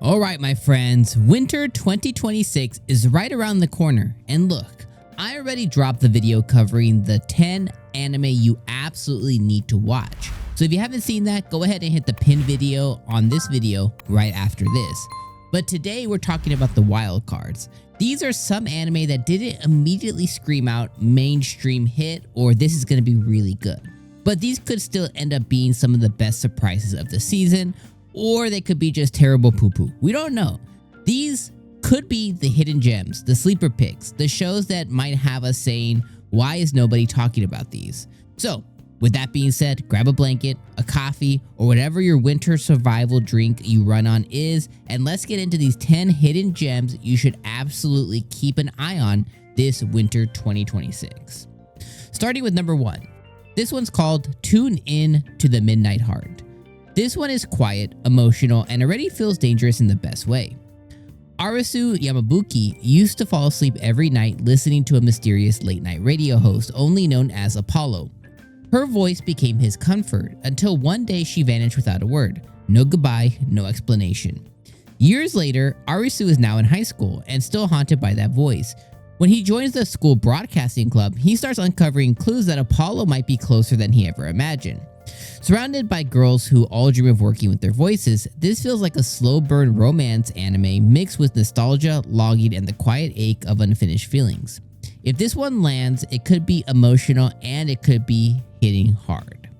Alright my friends, winter 2026 is right around the corner, and look, I already dropped the video covering the 10 anime you absolutely need to watch. So if you haven't seen that, go ahead and hit the pinned video on this video right after this. But today we're talking about the wild cards. These are some anime that didn't immediately scream out mainstream hit or this is going to be really good. But these could still end up being some of the best surprises of the season, or they could be just terrible poo-poo. We don't know. These could be the hidden gems, the sleeper picks, the shows that might have us saying, why is nobody talking about these? So, with that being said, grab a blanket, a coffee, or whatever your winter survival drink you run on is, and let's get into these 10 hidden gems you should absolutely keep an eye on this winter 2026. Starting with number 1. This one's called Tune In to the Midnight Heart. This one is quiet, emotional, and already feels dangerous in the best way. Arisu Yamabuki used to fall asleep every night listening to a mysterious late-night radio host only known as Apollo. Her voice became his comfort until one day she vanished without a word. No goodbye, no explanation. Years later, Arisu is now in high school and still haunted by that voice. When he joins the school broadcasting club, he starts uncovering clues that Apollo might be closer than he ever imagined. Surrounded by girls who all dream of working with their voices, this feels like a slow burn romance anime mixed with nostalgia, longing, and the quiet ache of unfinished feelings. If this one lands, it could be emotional and it could be hitting hard.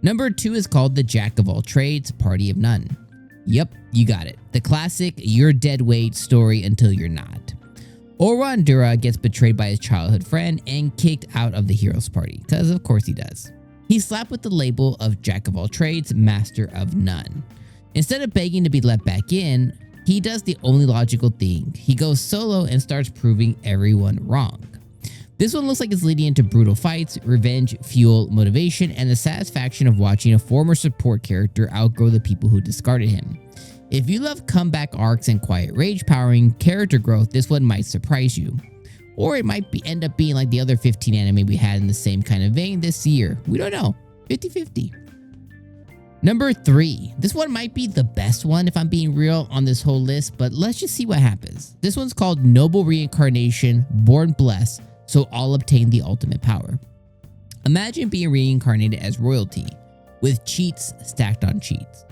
Number 2 is called The Jack of All Trades, Party of None. Yep, you got it. The classic you're dead weight story until you're not. Orandura gets betrayed by his childhood friend and kicked out of the hero's party, because of course he does. He's slapped with the label of Jack of all trades, Master of none. Instead of begging to be let back in, he does the only logical thing. He goes solo and starts proving everyone wrong. This one looks like it's leading into brutal fights, revenge, fuel, motivation, and the satisfaction of watching a former support character outgrow the people who discarded him. If you love comeback arcs and quiet rage powering character growth, this one might surprise you. Or it might end up being like the other 15 anime we had in the same kind of vein this year. We don't know. 50-50. Number 3. This one might be the best one if I'm being real on this whole list, but let's just see what happens. This one's called Noble Reincarnation, Born Blessed, so all obtain the ultimate power. Imagine being reincarnated as royalty, with cheats stacked on cheats.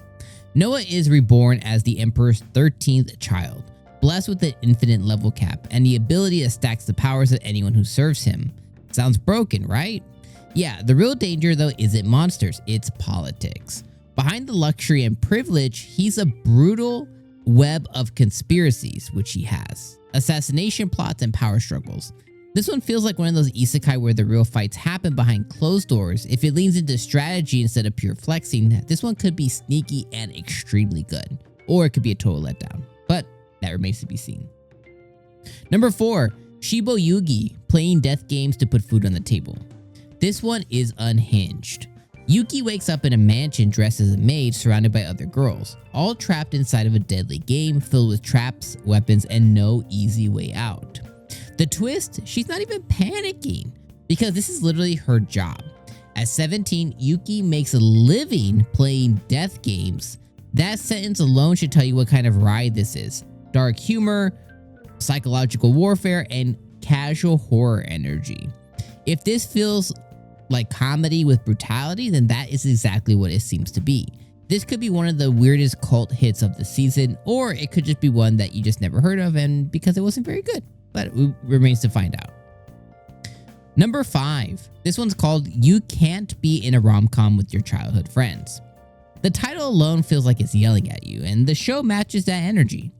Noah is reborn as the Emperor's 13th child, blessed with an infinite level cap and the ability to stack the powers of anyone who serves him. Sounds broken, right? Yeah, the real danger though isn't monsters, it's politics. Behind the luxury and privilege, he's a brutal web of conspiracies, which he has. Assassination plots and power struggles. This one feels like one of those isekai where the real fights happen behind closed doors. If it leans into strategy instead of pure flexing, this one could be sneaky and extremely good. Or it could be a total letdown. But that remains to be seen. Number 4. Shibu Yugi, playing death games to put food on the table. This one is unhinged. Yuki wakes up in a mansion dressed as a maid surrounded by other girls, all trapped inside of a deadly game filled with traps, weapons, and no easy way out. The twist, she's not even panicking because this is literally her job. At 17, Yuki makes a living playing death games. That sentence alone should tell you what kind of ride this is. Dark humor, psychological warfare, and casual horror energy. If this feels like comedy with brutality, then that is exactly what it seems to be. This could be one of the weirdest cult hits of the season, or it could just be one that you just never heard of and because it wasn't very good, but it remains to find out. Number 5. This one's called You Can't Be in a Rom-Com with Your Childhood Friends. The title alone feels like it's yelling at you, and the show matches that energy.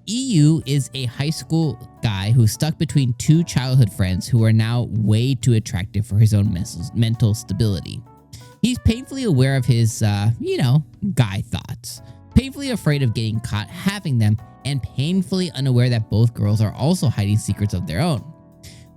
EU is a high school guy who's stuck between two childhood friends who are now way too attractive for his own mental stability. He's painfully aware of his, guy thoughts, painfully afraid of getting caught having them, and painfully unaware that both girls are also hiding secrets of their own.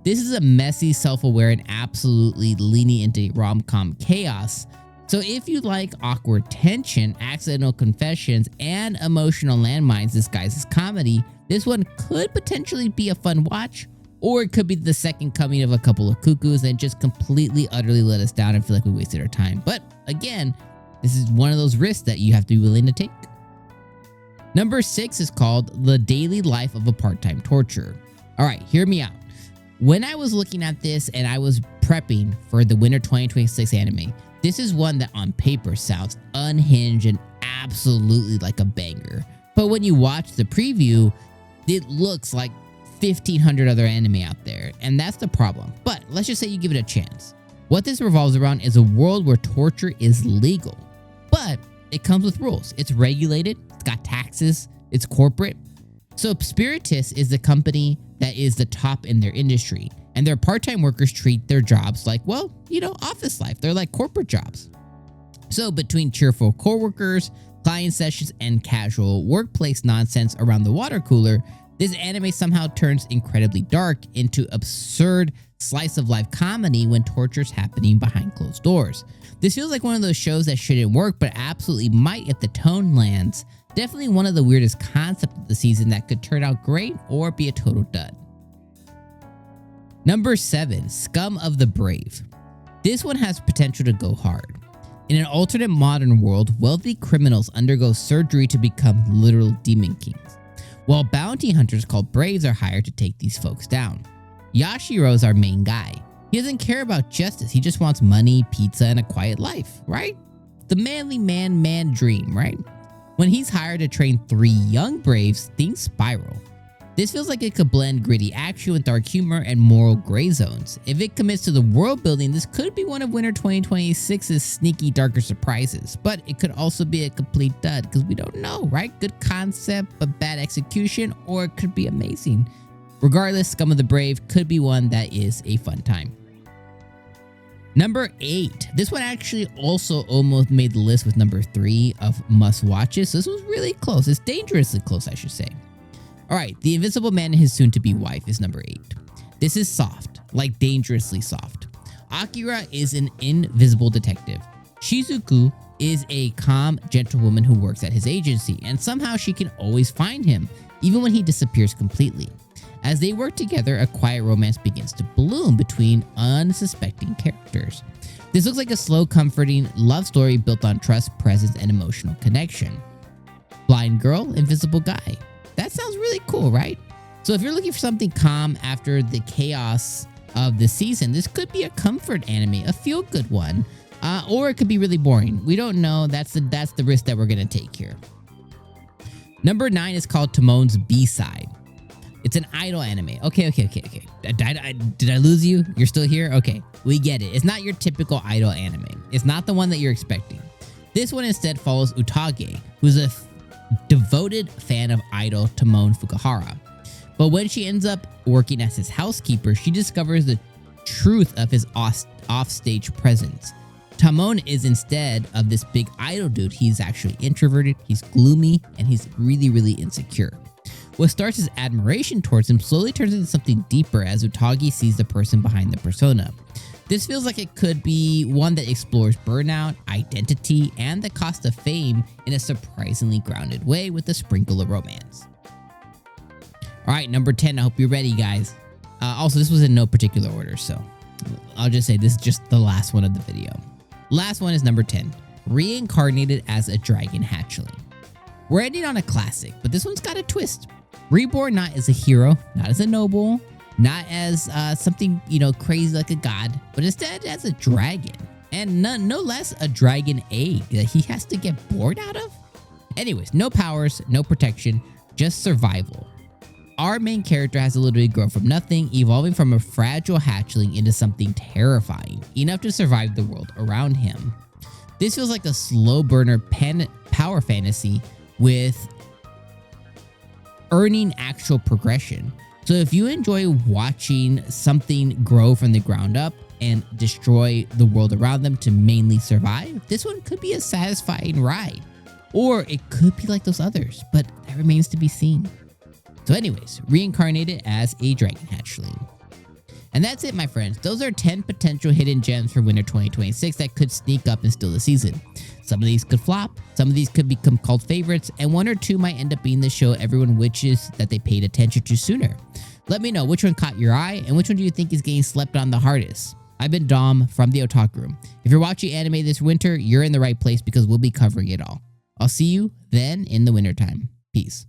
This is a messy, self-aware, and absolutely leaning into rom-com chaos. So if you like awkward tension, accidental confessions, and emotional landmines disguised as comedy, this one could potentially be a fun watch, or it could be the second coming of a couple of cuckoos and just completely, utterly let us down and feel like we wasted our time. But again, this is one of those risks that you have to be willing to take. Number 6 is called The Daily Life of a Part-Time Torturer. All right, hear me out. When I was looking at this and I was prepping for the Winter 2026 anime, this is one that on paper sounds unhinged and absolutely like a banger. But when you watch the preview, it looks like 1,500 other anime out there, and that's the problem. But let's just say you give it a chance. What this revolves around is a world where torture is legal, but it comes with rules. It's regulated, it's got taxes, it's corporate. So Spiritus is the company that is the top in their industry, and their part-time workers treat their jobs like, well, you know, office life. They're like corporate jobs. So between cheerful coworkers, client sessions, and casual workplace nonsense around the water cooler, this anime somehow turns incredibly dark into absurd slice-of-life comedy when torture's happening behind closed doors. This feels like one of those shows that shouldn't work, but absolutely might if the tone lands. Definitely one of the weirdest concepts of the season that could turn out great or be a total dud. Number 7, Scum of the Brave. This one has potential to go hard. In an alternate modern world, wealthy criminals undergo surgery to become literal demon kings, while bounty hunters called Braves are hired to take these folks down. Yashiro's our main guy. He doesn't care about justice, he just wants money, pizza, and a quiet life, right? The manly man dream, right? When he's hired to train 3 young Braves, things spiral. This feels like it could blend gritty action with dark humor and moral gray zones. If it commits to the world building, this could be one of Winter 2026's sneaky darker surprises, but it could also be a complete dud because we don't know, right? Good concept, but bad execution, or it could be amazing. Regardless, Scum of the Brave could be one that is a fun time. Number 8. This one actually also almost made the list with number 3 of must watches. So this was really close. It's dangerously close, I should say. All right, The Invisible Man and His Soon-to-Be Wife is number 8. This is soft, like dangerously soft. Akira is an invisible detective. Shizuku is a calm, gentle woman who works at his agency, and somehow she can always find him, even when he disappears completely. As they work together, a quiet romance begins to bloom between unsuspecting characters. This looks like a slow, comforting love story built on trust, presence, and emotional connection. Blind girl, invisible guy. That sounds really cool, right? So if you're looking for something calm after the chaos of the season, this could be a comfort anime, a feel-good one, or it could be really boring. We don't know. That's the risk that we're gonna take here. Number 9 is called Timon's B-Side. It's an idol anime. Okay. Did I lose you? You're still here? Okay, we get it. It's not your typical idol anime. It's not the one that you're expecting. This one instead follows 𝐒𝐡𝐚𝐧𝐧𝐞𝐥, who's a devoted fan of idol Timon Fukuhara. But when she ends up working as his housekeeper, she discovers the truth of his offstage presence. Timon is, instead of this big idol dude, he's actually introverted, he's gloomy, and he's really insecure. What starts as admiration towards him slowly turns into something deeper as 𝐒𝐡𝐚𝐧𝐽 sees the person behind the persona. This feels like it could be one that explores burnout, identity, and the cost of fame in a surprisingly grounded way with a sprinkle of romance. Alright, number 10, I hope you're ready, guys. Also, this was in no particular order, so I'll just say this is just the last one of the video. Last one is number 10, Reincarnated as a Dragon Hatchling. We're ending on a classic, but this one's got a twist. Reborn not as a hero, not as a noble, not as something, crazy like a god, but instead as a dragon. And no less a dragon egg that he has to get bored out of. Anyways, no powers, no protection, just survival. Our main character has to literally grow from nothing, evolving from a fragile hatchling into something terrifying, enough to survive the world around him. This feels like a slow burner power fantasy with earning actual progression. So if you enjoy watching something grow from the ground up and destroy the world around them to mainly survive, this one could be a satisfying ride. Or it could be like those others, but that remains to be seen. So anyways, Reincarnated as a dragon hatchling. And that's it, my friends. Those are 10 potential hidden gems for Winter 2026 that could sneak up and steal the season. Some of these could flop, some of these could become cult favorites, and 1 or 2 might end up being the show everyone wishes that they paid attention to sooner. Let me know which one caught your eye and which one do you think is getting slept on the hardest. I've been Dom from the Otaku Room. If you're watching anime this winter, you're in the right place because we'll be covering it all. I'll see you then in the wintertime. Peace. Peace.